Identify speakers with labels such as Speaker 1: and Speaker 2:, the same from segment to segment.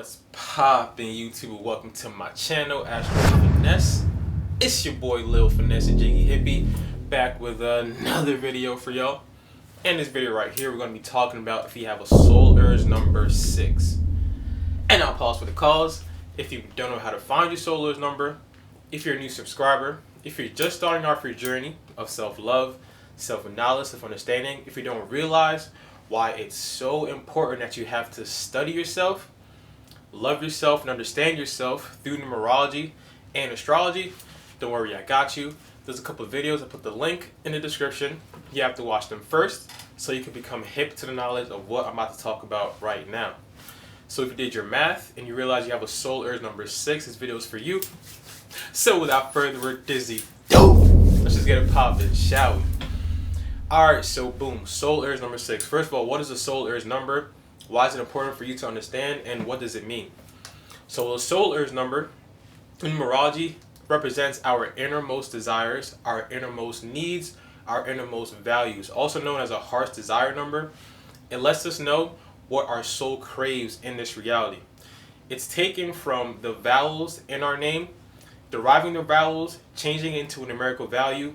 Speaker 1: What's poppin' YouTube? Welcome to my channel, Astro Finesse. It's your boy Lil Finesse and Jiggy Hippie, back with another video for y'all. In this video right here, we're going to be talking about if you have a soul urge number 6. And I'll pause for the cause. If you don't know how to find your soul urge number, if you're a new subscriber, if you're just starting off your journey of self-love, self-knowledge, self-understanding, if you don't realize why it's so important that you have to study yourself, love yourself, and understand yourself through numerology and astrology, don't worry, I got you. There's a couple of videos. I put the link in the description. You have to watch them first so you can become hip to the knowledge of what I'm about to talk about right now. So if you did your math and you realize you have a soul urge number 6, this video is for you. So without further ado, let's just get it poppin', shall we? Alright, so boom, soul urge number 6. First of all, what is a soul urge number? Why is it important for you to understand, and what does it mean? So a soul urge number in numerology represents our innermost desires, our innermost needs, our innermost values, also known as a heart's desire number. It lets us know what our soul craves in this reality. It's taken from the vowels in our name, deriving the vowels, changing into a numerical value,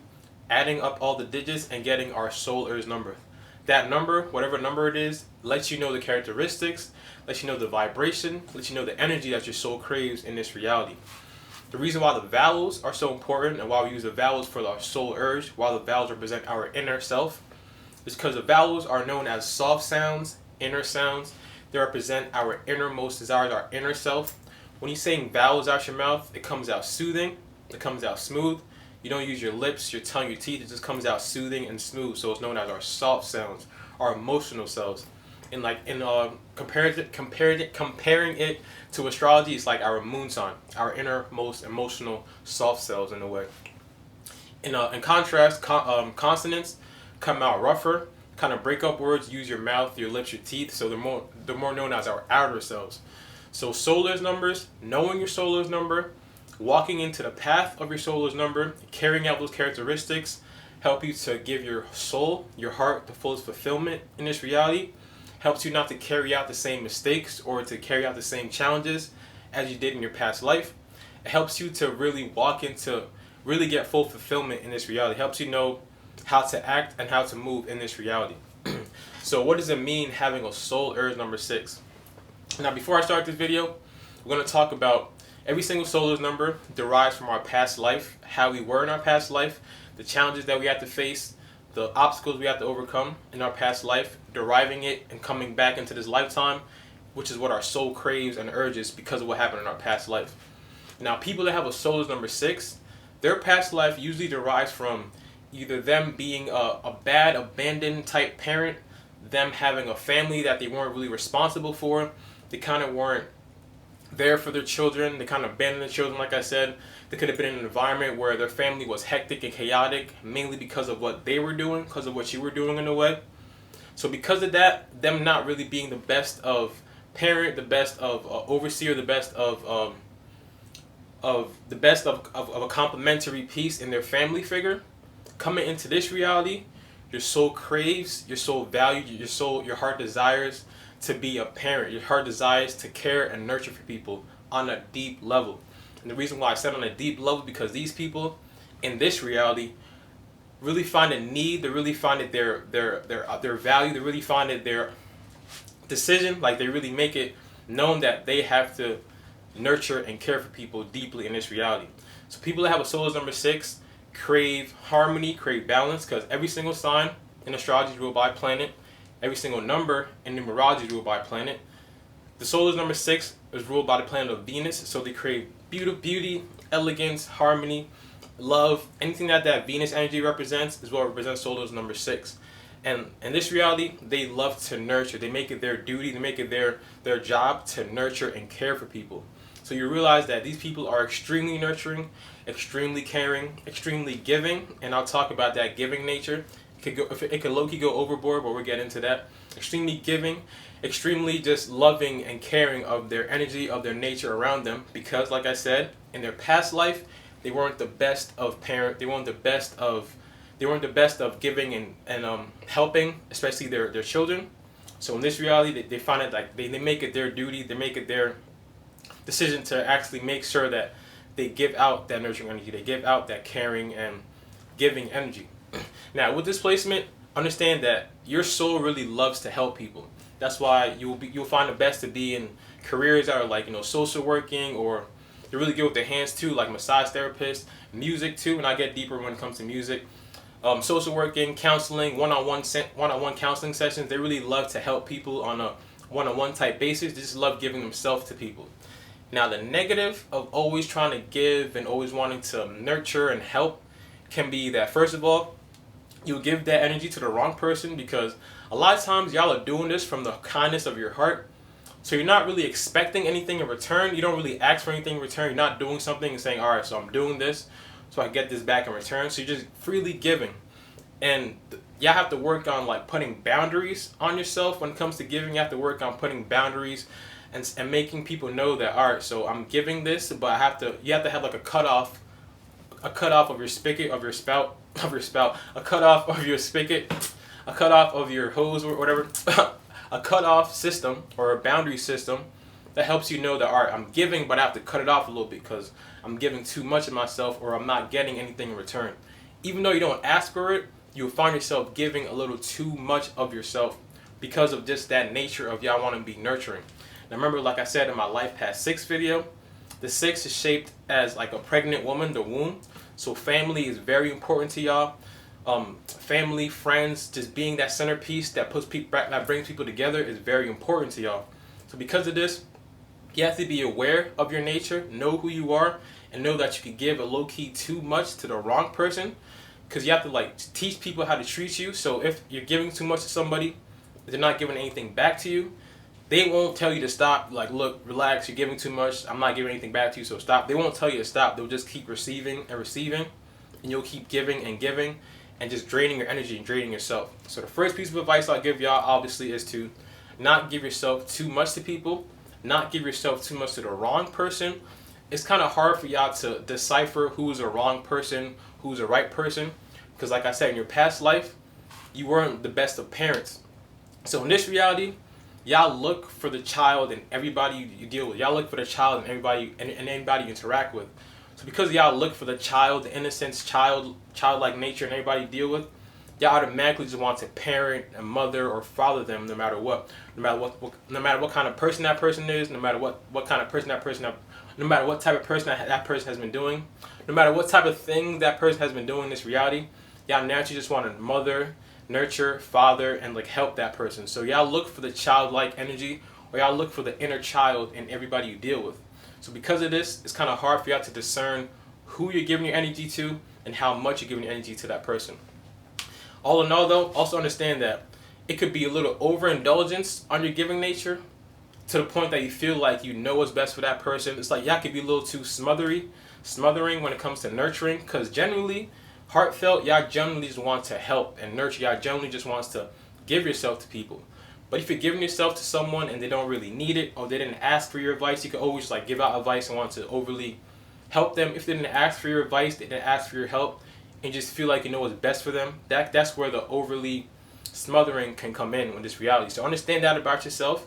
Speaker 1: adding up all the digits, and getting our soul urge number. That number, whatever number it is, lets you know the characteristics, lets you know the vibration, lets you know the energy that your soul craves in this reality. The reason why the vowels are so important and why we use the vowels for our soul urge, while the vowels represent our inner self, is because the vowels are known as soft sounds, inner sounds. They represent our innermost desires, our inner self. When you're saying vowels out your mouth, it comes out soothing, it comes out smooth. You don't use your lips, your tongue, your teeth. It just comes out soothing and smooth. So it's known as our soft sounds, our emotional selves. And comparing it to astrology, it's like our moon sign, our innermost emotional soft selves in a way. In contrast, consonants come out rougher. Kind of break up words. Use your mouth, your lips, your teeth. So they're more known as our outer selves. So soul urge numbers, knowing your soul urge number, walking into the path of your soul urge number, carrying out those characteristics, help you to give your soul, your heart, the fullest fulfillment in this reality. Helps you not to carry out the same mistakes or to carry out the same challenges as you did in your past life. It helps you to really really get full fulfillment in this reality. It helps you know how to act and how to move in this reality. So what does it mean having a soul urge number 6? Now before I start this video, we're going to talk about every single soul urge number derives from our past life, how we were in our past life, the challenges that we had to face, the obstacles we have to overcome in our past life, deriving it and coming back into this lifetime, which is what our soul craves and urges because of what happened in our past life. Now, people that have a soul urge number 6, their past life usually derives from either them being a bad, abandoned type parent, them having a family that they weren't really responsible for, they kind of weren't there for their children, they kind of abandoned the children, like I said. They could have been in an environment where their family was hectic and chaotic, mainly because of what they were doing, because of what you were doing in a way. So because of that, them not really being the best of parent, the best of overseer, the best of a complementary piece in their family figure, coming into this reality, your soul craves, your soul values, your heart desires to be a parent. Your heart desires to care and nurture for people on a deep level. And the reason why I said on a deep level, because these people in this reality really find a need, they really find it their value, they really find it their decision, like they really make it known that they have to nurture and care for people deeply in this reality. So people that have a soul urge number 6 crave harmony, crave balance, because every single sign in astrology is ruled by planet. Every single number in numerology is ruled by a planet. The soul urge number 6 is ruled by the planet of Venus, so they crave beauty, elegance, harmony, love. Anything that Venus energy represents is what represents soul urge number 6. And in this reality, they love to nurture. They make it their duty, they make it their job to nurture and care for people. So you realize that these people are extremely nurturing, extremely caring, extremely giving, and I'll talk about that giving nature. It could low-key go overboard, but we'll get into that. Extremely giving, extremely just loving and caring of their energy, of their nature around them, because like I said, in their past life, they weren't the best of parent, they weren't the best of giving and helping, especially their children. So in this reality, they find it like they make it their duty, they make it their decision to actually make sure that they give out that nurturing energy, they give out that caring and giving energy. Now, with this placement, understand that your soul really loves to help people. That's why you'll find it best to be in careers that are like, social working, or you're really good with their hands too, like massage therapist, music too, and I get deeper when it comes to music. Social working, counseling, one-on-one counseling sessions. They really love to help people on a one-on-one type basis. They just love giving themselves to people. Now, the negative of always trying to give and always wanting to nurture and help can be that, first of all, you'll give that energy to the wrong person, because a lot of times y'all are doing this from the kindness of your heart. So you're not really expecting anything in return. You don't really ask for anything in return. You're not doing something and saying, all right, so I'm doing this so I get this back in return. So you're just freely giving. And y'all have to work on like putting boundaries on yourself when it comes to giving. You have to work on putting boundaries and making people know that, all right, so I'm giving this, but you have to have like a cutoff of your spigot, of your spout, a cutoff of your spigot, a cutoff of your hose or whatever, a cutoff system or a boundary system that helps you know that, all right, I'm giving, but I have to cut it off a little bit because I'm giving too much of myself, or I'm not getting anything in return. Even though you don't ask for it, you'll find yourself giving a little too much of yourself because of just that nature of y'all want to be nurturing. Now remember, like I said in my Life Past 6 video, the 6 is shaped as like a pregnant woman, the womb. So family is very important to y'all. Family, friends, just being that centerpiece that brings people together is very important to y'all. So because of this, you have to be aware of your nature, know who you are, and know that you can give a low-key too much to the wrong person, because you have to like teach people how to treat you. So if you're giving too much to somebody, they're not giving anything back to you, they won't tell you to stop. Like, look, relax, you're giving too much, I'm not giving anything back to you, so stop. They won't tell you to stop. They'll just keep receiving and receiving, and you'll keep giving and giving, and just draining your energy and draining yourself. So the first piece of advice I'll give y'all, obviously, is to not give yourself too much to people, not give yourself too much to the wrong person. It's kind of hard for y'all to decipher who's a wrong person, who's a right person, because like I said, in your past life, you weren't the best of parents. So in this reality, y'all look for the child and everybody you deal with. Y'all look for the child and anybody you interact with. So because y'all look for the child, the innocence, childlike nature, and everybody you deal with, y'all automatically just want to parent and mother or father them, no matter what, no matter what kind of person that person is, no matter what kind of person no matter what type of person that person has been doing, no matter what type of thing that person has been doing in this reality, y'all naturally just want to mother, nurture, father, and like help that person. So y'all look for the childlike energy, or y'all look for the inner child in everybody you deal with. So because of this, it's kind of hard for y'all to discern who you're giving your energy to and how much you're giving your energy to that person. All in all though, also understand that it could be a little overindulgence on your giving nature, to the point that you feel like you know what's best for that person. It's like y'all could be a little too smothering when it comes to nurturing, because generally, heartfelt, y'all generally just want to help and nurture. Y'all generally just wants to give yourself to people. But if you're giving yourself to someone and they don't really need it, or they didn't ask for your advice, you can always like give out advice and want to overly help them. If they didn't ask for your advice, they didn't ask for your help, and just feel like you know what's best for them, that's where the overly smothering can come in this reality. So understand that about yourself.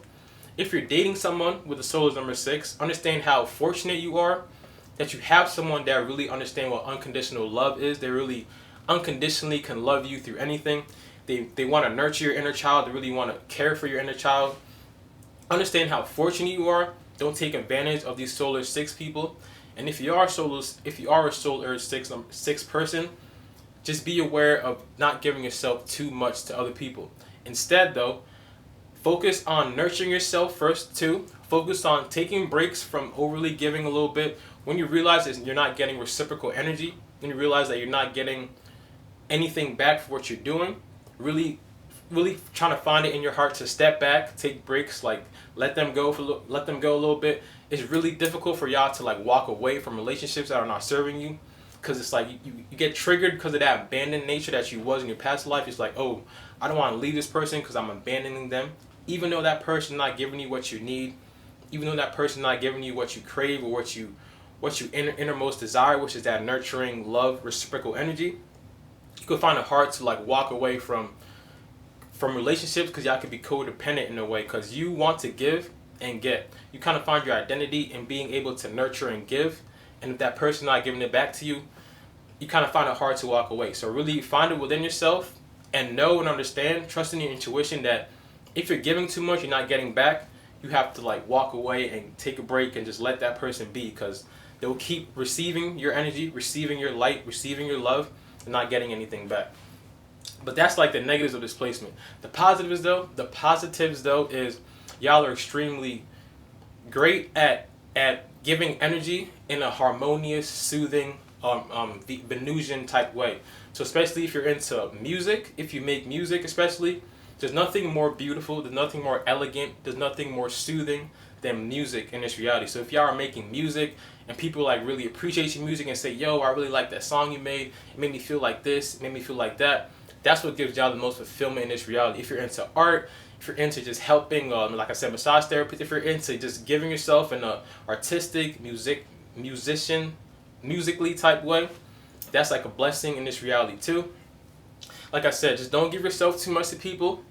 Speaker 1: If you're dating someone with the soul number 6, understand how fortunate you are that you have someone that really understands what unconditional love is. They really unconditionally can love you through anything. They want to nurture your inner child. They really want to care for your inner child. Understand how fortunate you are. Don't take advantage of these solar 6 people. And if you are a solar 6 person, just be aware of not giving yourself too much to other people. Instead, though, focus on nurturing yourself first too. Focus on taking breaks from overly giving a little bit. When you realize that you're not getting reciprocal energy, when you realize that you're not getting anything back for what you're doing, really trying to find it in your heart to step back, take breaks, like let them go a little bit. It's really difficult for y'all to like walk away from relationships that are not serving you, because it's like you get triggered because of that abandoned nature that you was in your past life. It's like, oh, I don't want to leave this person because I'm abandoning them. Even though that person not giving you what you need, even though that person not giving you what you crave or what you innermost desire, which is that nurturing, love, reciprocal energy, you could find it hard to like walk away from relationships, because y'all could be codependent in a way, because you want to give and get. You kind of find your identity in being able to nurture and give. And if that person not giving it back to you, you kind of find it hard to walk away. So really find it within yourself and know and understand, trust in your intuition that if you're giving too much, you're not getting back. You have to like walk away and take a break and just let that person be, because they'll keep receiving your energy, receiving your light, receiving your love, and not getting anything back. But that's like the negatives of displacement. The positives though is y'all are extremely great at giving energy in a harmonious, soothing, Venusian type way. So especially if you're into music, if you make music especially, there's nothing more beautiful, there's nothing more elegant, there's nothing more soothing than music in this reality. So if y'all are making music and people like really appreciate your music and say, yo, I really like that song you made, it made me feel like this, it made me feel like that, that's what gives y'all the most fulfillment in this reality. If you're into art, if you're into just helping, like I said, massage therapist, if you're into just giving yourself in a artistic, musically type way, that's like a blessing in this reality too. Like I said, just don't give yourself too much to people.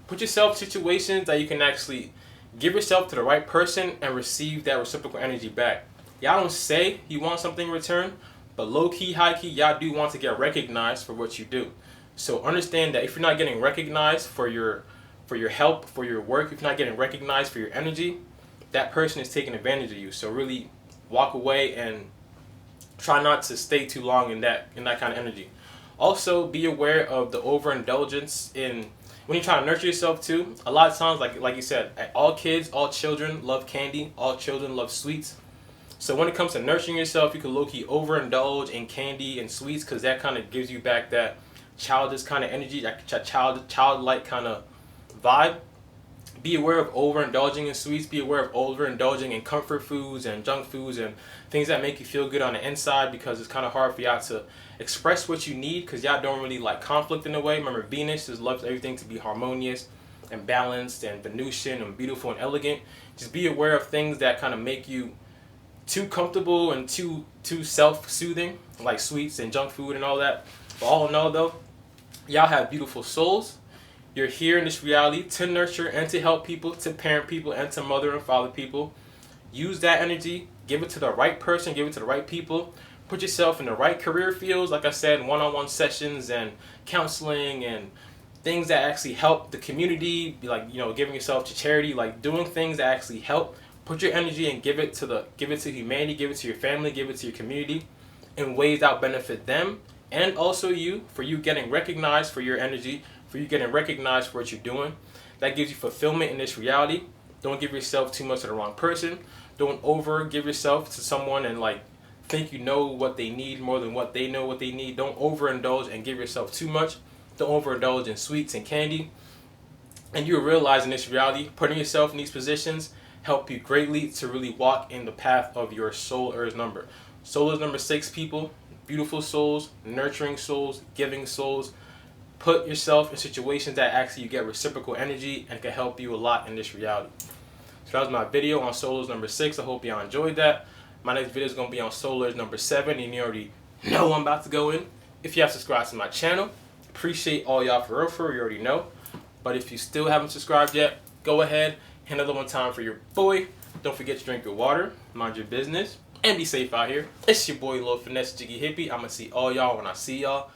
Speaker 1: Put yourself in situations that you can actually give yourself to the right person and receive that reciprocal energy back. Y'all don't say you want something in return, but low key, high key, y'all do want to get recognized for what you do. So understand that if you're not getting recognized for your help, for your work, if you're not getting recognized for your energy, that person is taking advantage of you. So really walk away and try not to stay too long in that kind of energy. Also, be aware of the overindulgence in when you're trying to nurture yourself too. A lot of times, like you said, all kids, all children love candy, all children love sweets. So when it comes to nurturing yourself, you can low-key overindulge in candy and sweets, because that kind of gives you back that childish kind of energy, that childlike kind of vibe. Be aware of overindulging in sweets. Be aware of overindulging in comfort foods and junk foods and things that make you feel good on the inside, because it's kind of hard for y'all to express what you need, because y'all don't really like conflict in a way. Remember, Venus just loves everything to be harmonious and balanced and Venusian and beautiful and elegant. Just be aware of things that kind of make you too comfortable and too self-soothing, like sweets and junk food and all that. But all in all though, y'all have beautiful souls. You're here in this reality to nurture and to help people, to parent people, and to mother and father people. Use that energy, give it to the right person, give it to the right people. Put yourself in the right career fields, like I said, one-on-one sessions and counseling and things that actually help the community, like, you know, giving yourself to charity, like doing things that actually help. Put your energy and give it to humanity, give it to your family, give it to your community in ways that benefit them and also you, for you getting recognized for your energy, for you getting recognized for what you're doing. That gives you fulfillment in this reality. Don't give yourself too much to the wrong person. Don't over give yourself to someone and like think you know what they need more than what they know what they need. Don't overindulge and give yourself too much. Don't overindulge in sweets and candy. And you realize in this reality, putting yourself in these positions help you greatly to really walk in the path of your soul Earth number. Soul is number 6, people. Beautiful souls, nurturing souls, giving souls. Put yourself in situations that actually you get reciprocal energy and can help you a lot in this reality. So that was my video on Solar number 6. I hope y'all enjoyed that. My next video is going to be on Solar number 7, and you already know I'm about to go in. If you have subscribed to my channel, appreciate all y'all for real, you already know. But if you still haven't subscribed yet, go ahead, hit another one time for your boy. Don't forget to drink your water, mind your business, and be safe out here. It's your boy Lil Finesse Jiggy Hippie. I'm going to see all y'all when I see y'all.